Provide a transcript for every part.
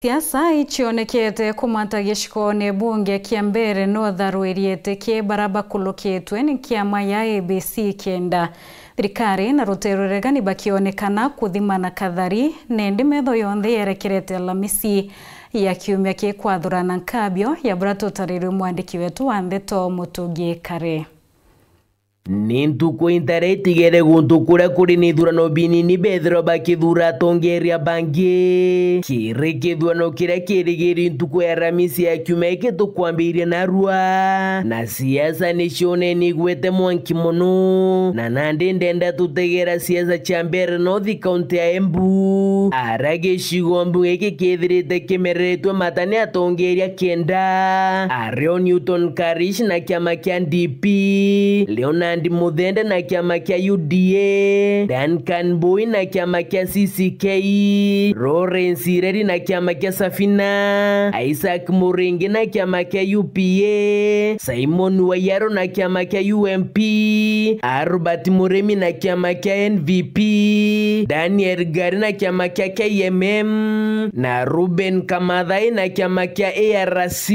Siasa ichionekete kumata gĩcigo-inĩ bunge kĩa mbere North arũĩrĩte kĩbaraba kũlũkĩtwe nĩ kĩama ya ABC kenda. Thirikari na rũteru regani bakionekana kuthimana kathari nende metho yonthe yerekerete Alhamisi ya kiumia kĩkwathurana nkabio ya buratotarĩrĩ mwandĩki wetu wa Ndeto Mutugi Kare. Nintuko intaretigere guntukura kuri nithurano binini bethero bakithura atongeria bangi kire kithurano kiria kirigiri ntuko ya Alhamisi ya kiumia gĩtũkwambĩrĩria narua na siasa nicione nigwete mwanki muno na nandi ndenda tutegera siasa cia mbere North County ya Embu ara gĩcigo mbunge gĩkĩthirĩte kĩmereretwe matani atongeria kenda arĩo Newton Karish na kiama kia DP Leonard Muthende na kiama kia UDA, Duncan Boy na kiama kia CCK, Lawrence Ireri na kiama kia Safina, Isaac Muringi na kiama kia UPA, Simon Wayaro na kiama kia UMP, Albert Muremi na kiama kia NVP, Daniel Gari na kiama kia KMM, na Ruben Kamathai na kiama kia ARC.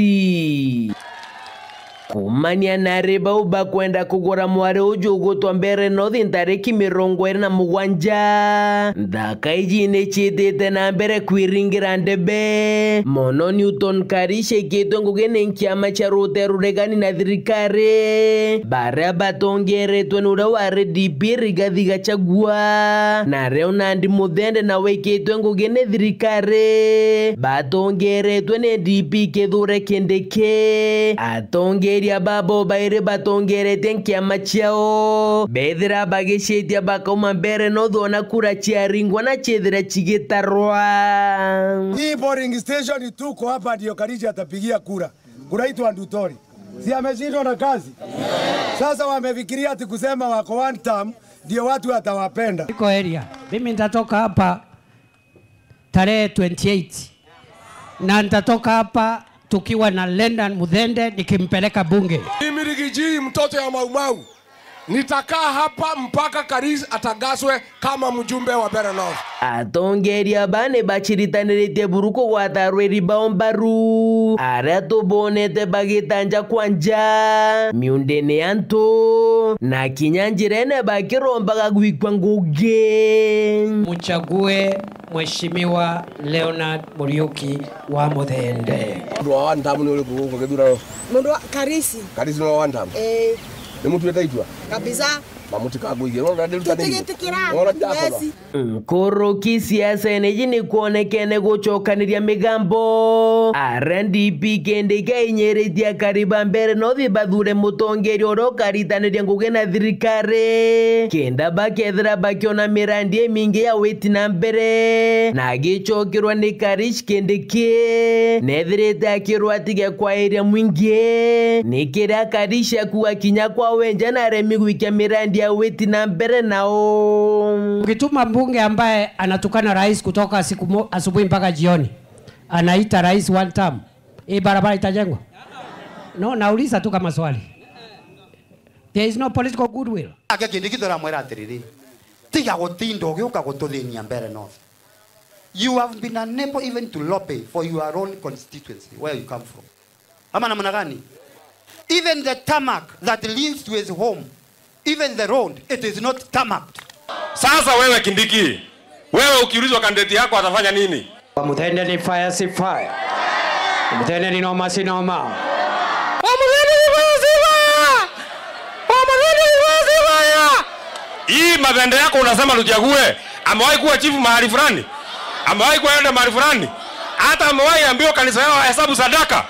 Kumania na reba uba kwenda kugora mware uju ugotwa mbere North ntariki 27 ndaka ijine chitete na mbere kwiringira ndebe mono Newton Karishe kitwe ngugene nkiama cha ruteru regani na thirikari bara batongeretwe nura ware DP Rigathi Gachagua na Leonard Muthende na wekitwe ngugene thirikari batongeretwe ne DP Kithure Kindiki atongeria babo baire batongerete nkiama chiao bethira bagishitia bakauma mbere North ona kura chiaringwa na chethira chigitarwa. Hii boring station tuko hapa ndio Karishi atapigia kura. Kunaitwa Ndutori. Si ameshindwa na kazi? Sasa wamefikiria ati kusema wako one term ndio watu watawapenda. Iko area. Mimi nitatoka hapa tarehe 28. Na nitatoka hapa tukiwa na Leonard Muthende nikimpeleka bunge. Mimi Rigiji mtoto ya Maumau. Nitakaa hapa mpaka Karish atagaswe kama mjumbe wa Bere North. Atongeria bane bachiritanirite buruko gwatarweri baombaru ara tubonete bagitanja kwanja miundene anto na kinyanjirene bakirombaga gwikwa nguge. Mchague Mheshimiwa Leonard Muriuki wa Muthende. Mundu wa wandamu ni ule kuko kethura. Mundu wa Karishi. Karishi no wandamu. Ni mtu yetaitwa. Kabisa. Mamutika guige no nderuta nini. Koroki siasa eneji ni kuonekene guchokaniria migambo RNDP kendika inyeretia kariba mbere North bathure mutongeri oro karitaniria ngugena thirikari kenda bakethira bakiona mirandi mingi ya weti na mbere na gichokirwa ni Karish Kindiki nethirite akirwa tige kwa area mwingi nikira Karish kuwa kinya kwa wenja na remi gwikia mirandi ya weti na mbere nao. Ukituma mbunge ambaye anatukana rais kutoka asubuhi mpaka jioni anaita rais one term, hii barabara itajengwa? No, nauliza tu kama swali. There is no political goodwill. Ake Kindiki tora mwera atiriri tiga gutindo giuka gututhinia mbere North. You have been unable even to lobby for your own constituency where you come from. Ama namna gani? Even the tarmac that leads to his home, even the road, it is not tarmacked. Sasa wewe Kindiki, wewe ukiulizwa kandidati yako atafanya nini? Muthende ni fire si fire. Muthende ni noma si noma. Muthende ni fire si fire. Muthende ni fire si fire. Hii Muthende yako unasema tuchague, amewahi kuwa chifu mahali fulani? Amewahi kuenda mahali fulani? Hata amewahi ambiwa kanisa yao hesabu sadaka?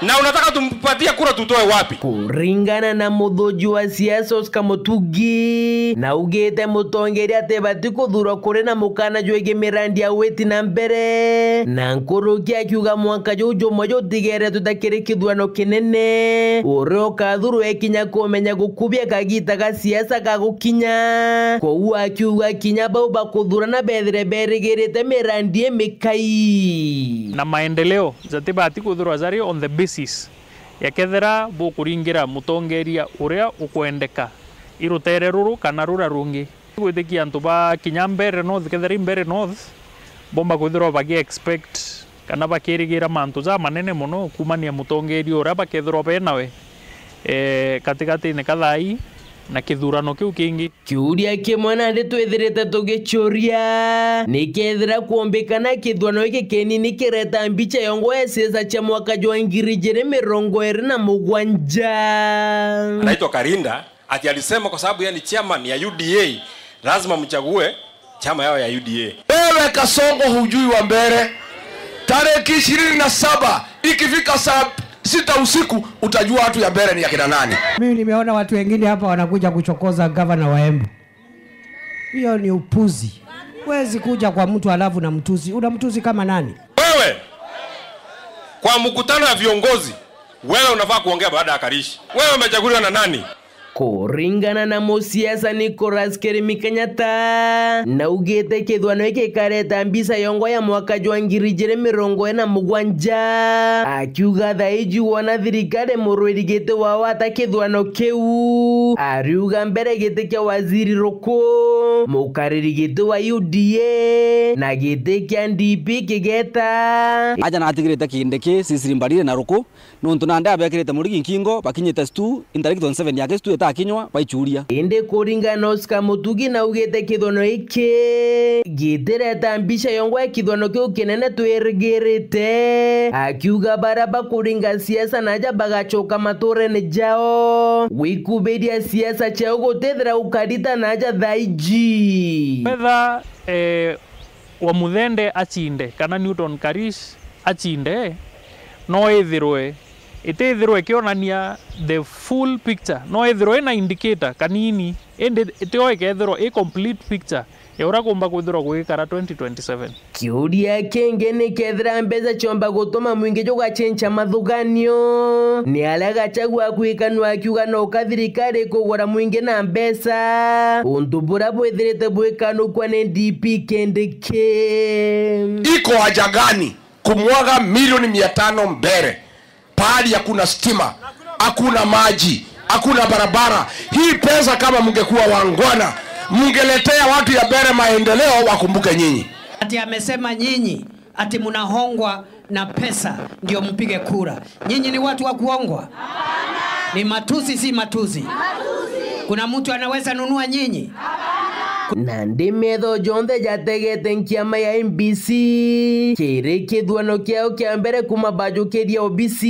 Na unataka tumpatie kura tutoe wapi? Kuringana na muthoji wa siasa Oscar Mutugi na ugete mutongeri atebati kuthurwa kuri na mukana jwege mirandi ya weti na mbere na nkoroki akiuga mwanka jojo mojo tigere tutakire kithurano kinene uro kathurwa ekinya kumenya gukubia kagita ga siasa gagukinya kwa akiuga kinya bau bakuthurana bethire berigirite mirandi emikai na maendeleo zatibati kuthurwa zari on the basis ya kethera bukuringira mutongeria uria ukwendeka irutere ruru kana rura rungi gwitikia antu ba kinya mbere North kethera mbere North bomba kuthirwa bagi expect kana bakirigira mantu za manene muno kumania mutongeria uria bakethirwo benawe katikati-ini kathai na kithurano kiu kingi. Kiuria kimwe na ndi twithirite tugichuria nikethira kuombekana kithurano giki kinini kireta mbicha yongo ya siasa cha mwaka wa 2027. Anaitwa Karinda ati alisema kwa sababu yeye ni chairman ya UDA lazima mchague chama yao ya UDA. Wewe Kasongo hujui wa mbele. Tarehe 27 ikifika saa 6 usiku utajua watu ya mbele ni akina nani. Mimi nimeona watu wengine hapa wanakuja kuchokoza governor wa Embu. Hiyo ni upuzi. Huwezi kuja kwa mtu alafu na mtuzi. Unamtuzi kama nani? Wewe kwa mkutano ya viongozi wewe unafaa kuongea baada ya Karishi. Wewe umechaguliwa na nani? Kuringana na musiasa Nicholas Kerimi Kenyatta na ugete kithurano giki kareta mbica yongo ya mwaka wa 2027 akiuga thaiji wona thirikari murwirigite wao ata kithurano kiu ariuga mbere gite kia waziri Ruku mukariri gite wa UDA na gite kia DP kigeta aja na atigirite kindiki sisirimbarire na Ruku nuntu nande abekirite murigi nkingo bakinyite stu indirect on 7 yake stu kinywa baichuria inde kuringana Oscar Mutugi na ugete kithurano iki gitireta mbica yongo ya kithurano kiu kinene twirigirite akiuga baraba kuringa siasa naja bagachoka maturene jao wikuberia siasa chao gutethera ukarita naja thaiji whether Wamuthende achinde kana Newton Karish achinde no ithirwe itethirwe kionania the full picture no ithirwe na indicator kanini ende itio ikethirwo a complete picture yora kumba kwithirwo gwikara 2027. Kiuria kenge ni kethira mbeza chomba gutuma mwingi jugachencha mathuganio ni alega chagua kwikanwa akiuga no kathirikari kugura mwingi na mbesa undu bura bwithirite bwikanu kwa NDP kendeke iko haja gani kumwaga milioni 500 mbere pahali hakuna stima, hakuna maji, hakuna barabara? Hii pesa kama mngekuwa wangwana, mngeletea watu ya mbele maendeleo wakumbuke nyinyi. Ati amesema nyinyi ati mnahongwa na pesa ndio mpige kura. Nyinyi ni watu wa kuongwa? Ni matusi, si matusi. Kuna mtu anaweza nunua nyinyi? Nandi metho jonthe jategete nkiama ya MBC kiri kithurano kiao kia mbere kuma bajukiria OBC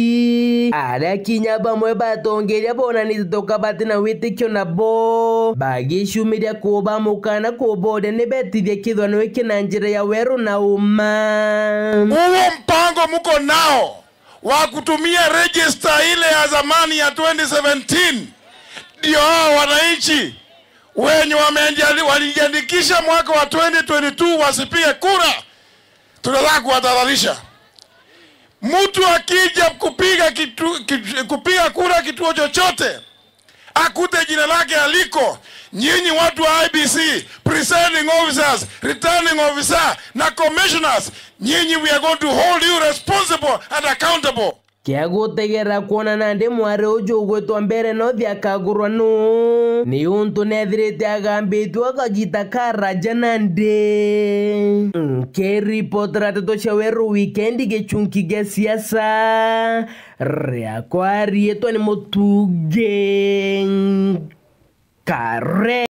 aria kinya bamwe batongeria bonanite tukabati na witikio nabo bagishumiria kuba mukana kubode ni betithia kithurano iki na njira ya weru na uma. Huo mpango mko nao wa kutumia register ile ya zamani ya 2017 ndio wananchi wenye walijiandikisha mwaka wa 2022 wasipige kura. Tunataka kuwatahadharisha. Mtu akija kupiga kura kituo chochote akute jina lake aliko, nyinyi watu wa IBC, presiding officers, returning officer na commissioners, nyinyi we are going to hold you responsible and accountable. Kia gutegera kuona nandi mwari uju ugwitwa mbere no thiakagurwa nu ni untu nethirite agambitwo akagita karaja nandi keripotera teto cia weru wikendi gichunki gia siasa riakwa rietwa ni Mutugi Kare.